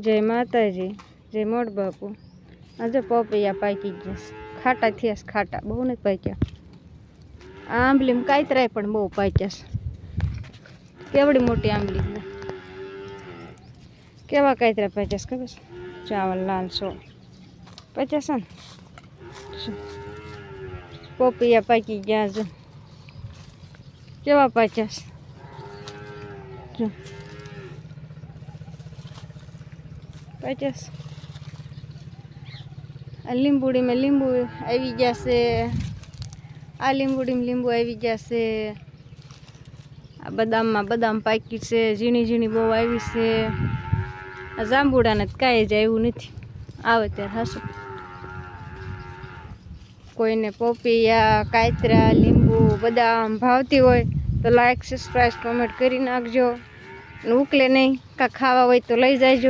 જય માતાજી, જય મોડ બાપુ. આજે પપૈયા પાકી ગયા, ખાટા થયા, ખાટા બહુ નથી પાક્યા. આંબલીમાં કાતરાય પણ બહુ પાક્યા છે. કેવડી મોટી આંબલી, કેવા કાતરા પાક્યા છે ખબર છે? ચાવલ લાલ સો પાક્યા છે ને. પપૈયા પાકી ગયા છે, કેવા પાક્યા છે? પાક્યા છે. આ લીંબુડીમાં લીંબુ આવી ગયા છે. આ લીંબુડીમાં લીંબુ આવી ગયા છે. આ બદામમાં બદામ પાકી છે, ઝીણી ઝીણી બહુ આવી છે. આ જાંબુડાને કાંઈ જ આવ્યું નથી, આવે ત્યારે હાસું. કોઈને પપૈયા, કાતરા, લીંબુ, બદામ ભાવતી હોય તો લાઈક, સબસ્ક્રાઈબ, કમેન્ટ કરી નાખજો. ઉકલે નહીં કાં ખાવા હોય તો લઈ જાયજો.